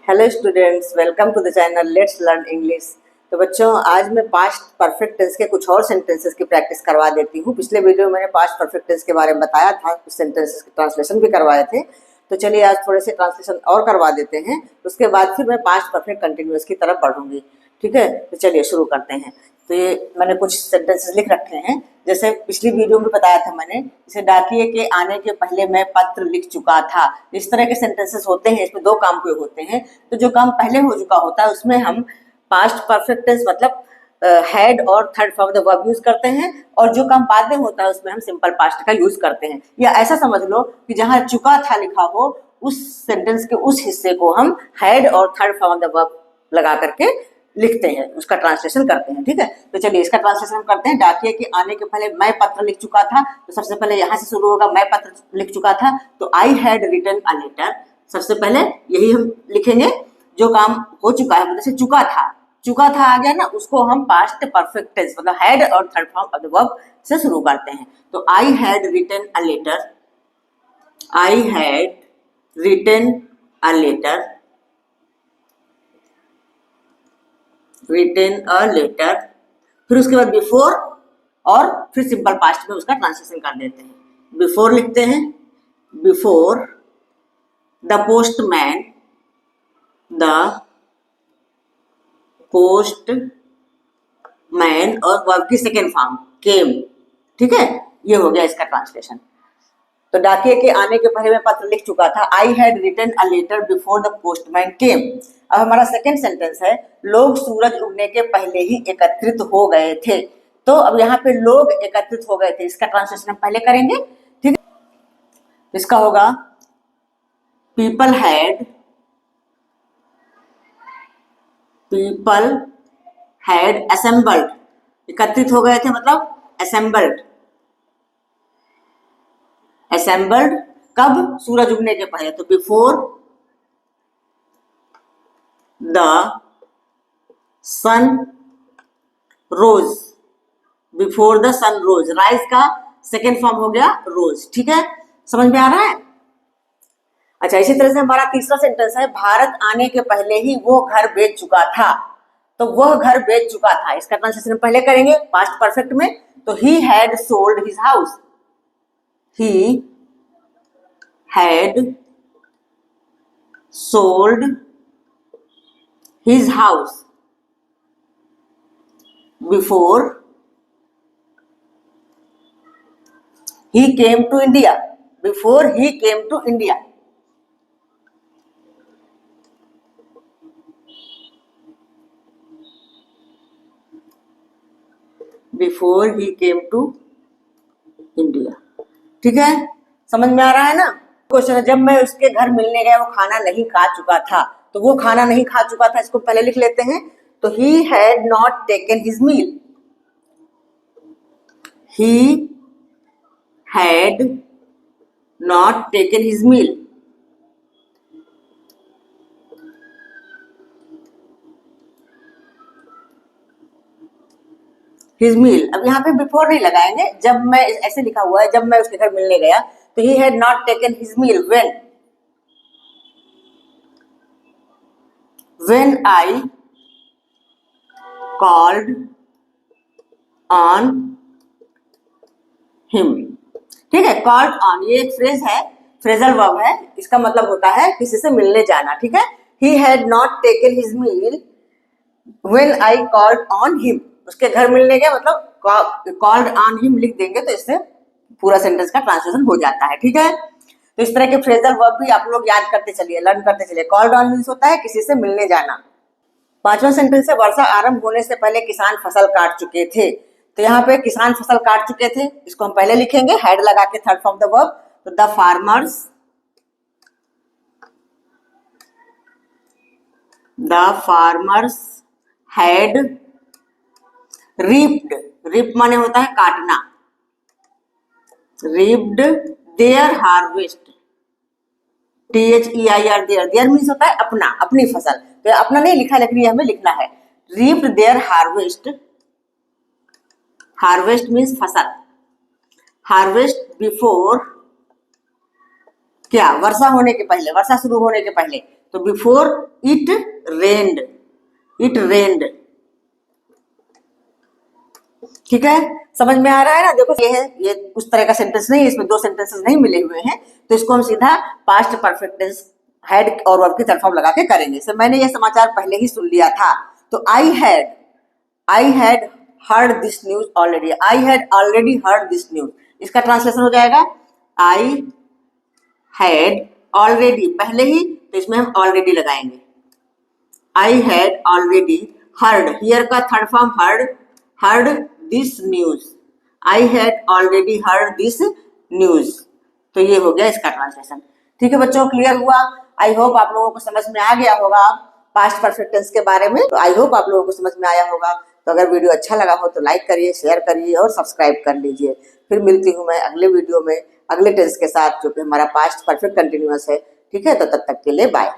Hello students, welcome to the channel let's learn English. तो बच्चों, आज मैं पास्ट परफेक्ट टेंस के कुछ और सेंटेंसेस की प्रैक्टिस करवा देती हूँ। पिछले वीडियो में मैंने पास्ट परफेक्ट टेंस के बारे में बताया था, कुछ सेंटेंसेस के ट्रांसलेशन भी करवाए थे। तो चलिए आज थोड़े से ट्रांसलेशन और करवा देते हैं, उसके बाद फिर मैं पास्ट परफेक्ट कंटिन्यूअस की तरफ बढ़ूंगी। ठीक है, तो चलिए शुरू करते हैं। तो ये मैंने कुछ सेंटेंसेस लिख रखे हैं, जैसे पिछली वीडियो में बताया था मैंने, इसे डाकिए के आने के पहले मैं पत्र लिख चुका था। इस तरह के सेंटेंसेस होते हैं, इसमें दो काम प्रयोग होते हैं। तो जो काम पहले हो चुका होता है उसमें हम पास्ट परफेक्ट टेंस मतलब हैड और third form the verb use करते हैं, और जो काम बाद में होता है उसमें हम सिंपल पास्ट का यूज करते हैं। या ऐसा समझ लो कि जहां चुका था लिखा हो उस सेंटेंस के उस हिस्से को हम हैड और थर्ड फॉर्म द वर्ब लगा करके लिखते हैं, उसका ट्रांसलेशन करते हैं। ठीक है, तो चलिए इसका ट्रांसलेशन करते हैं। डाकिए के आने के पहले मैं पत्र लिख चुका था, तो सबसे पहले यहाँ से शुरू होगा, मैं पत्र लिख चुका था। तो I had written a letter, सबसे पहले यही हम लिखेंगे। जो काम हो चुका है, जैसे चुका था आ गया ना, उसको हम पास्ट परफेक्ट टेंस मतलब हैड और third form of the verb से शुरू करते हैं। तो I had written a letter, I had written a letter, written a letter. फिर उसके बाद बिफोर, और फिर सिंपल पास्ट में उसका ट्रांसलेशन कर देते हैं। बिफोर लिखते हैं, before the postman, the postman, और वर्ब की सेकेंड फॉर्म केम। ठीक है, ये हो गया इसका ट्रांसलेशन। तो डाकिए के आने के पहले मैं पत्र लिख चुका था, I had written a letter before the postman came. अब हमारा सेकेंड सेंटेंस है, लोग सूरज उगने के पहले ही एकत्रित हो गए थे। तो अब यहाँ पे लोग एकत्रित हो गए थे, इसका ट्रांसलेशन हम पहले करेंगे। ठीक है, इसका होगा पीपल हैड असेंबल्ड, एकत्रित हो गए थे मतलब असेंबल्ड। असेंबल्ड कब? सूरज उगने के पहले, तो before the sun rose, before the sun rose, rise का सेकेंड फॉर्म हो गया रोज। ठीक है, समझ में आ रहा है? अच्छा, इसी तरह से हमारा तीसरा सेंटेंस है, भारत आने के पहले ही वो घर बेच चुका था। तो वह घर बेच चुका था, इसका ट्रांसलेशन पहले करेंगे पास्ट परफेक्ट में। तो he had sold his house, he had sold his house before he came to India, before he came to India। before he came to India। ठीक है, समझ में आ रहा है ना? क्वेश्चन है, जब मैं उसके घर मिलने गया वो खाना नहीं खा चुका था। तो वो खाना नहीं खा चुका था, इसको पहले लिख लेते हैं। तो he had not taken his meal, he had not taken his meal। his meal, अब यहाँ पे बिफोर नहीं लगाएंगे, जब मैं, ऐसे लिखा हुआ है, जब मैं उसके घर मिलने गया। तो he had not taken his meal when I called on him। ठीक है, called on ये एक फ्रेज है, फ्रेजल वर्ब है, इसका मतलब होता है किसी से मिलने जाना। ठीक है, he had not taken his meal when I called on him, उसके घर मिलने गया मतलब called on him लिख देंगे, तो इससे पूरा सेंटेंस का ट्रांसलेशन हो जाता है। ठीक है, तो इस तरह के फ्रेजल वर्ब भी आप लोग याद करते चलिए, लर्न करते चलिए। कॉल्ड ऑन मीन्स होता है किसी से मिलने जाना। पांचवा सेंटेंस है, वर्षा आरंभ होने से पहले किसान फसल काट चुके थे। तो यहाँ पे किसान फसल काट चुके थे, इसको हम पहले लिखेंगे हैड लगा के थर्ड फॉर्म द वर्ब। तो the farmers had reaped, reap माने होता है काटना, reaped their harvest, THEIR, their means होता है अपना, अपनी फसल। तो अपना नहीं लिखा, लेकिन ये हमें लिखना है, रीप्ड देयर हार्वेस्ट, हार्वेस्ट मीन्स फसल, हार्वेस्ट बिफोर क्या, वर्षा होने के पहले, वर्षा शुरू होने के पहले, तो बिफोर इट रेन्ड, इट रेन्ड। ठीक है, समझ में आ रहा है ना। देखो ये है, ये उस तरह का सेंटेंस नहीं है, इसमें दो सेंटेंसेस नहीं मिले हुए हैं, तो इसको हम सीधा पास्ट परफेक्ट टेंस हैड और वर्ब की थर्ड फॉर्म लगा के करेंगे। सर मैंने ये समाचार पहले ही सुन लिया था, तो I had heard this news already, I had already heard this news, इसका ट्रांसलेशन हो जाएगा आई हैड ऑलरेडी, पहले ही, तो इसमें हम ऑलरेडी लगाएंगे। I had already heard, hear का third form heard this news, I had already heard this news, तो ये हो गया इसका ट्रांसलेशन। ठीक है बच्चों, क्लियर हुआ? आई होप आप लोगों को समझ में आ गया होगा पास्ट परफेक्ट टेंस के बारे में, तो आई होप आप लोगों को समझ में आया होगा। तो अगर वीडियो अच्छा लगा हो तो लाइक करिए, शेयर करिए और सब्सक्राइब कर लीजिए। फिर मिलती हूँ मैं अगले वीडियो में अगले टेंस के साथ, जो कि हमारा पास्ट परफेक्ट कंटिन्यूअस है। ठीक है, तो तब तक के लिए बाय।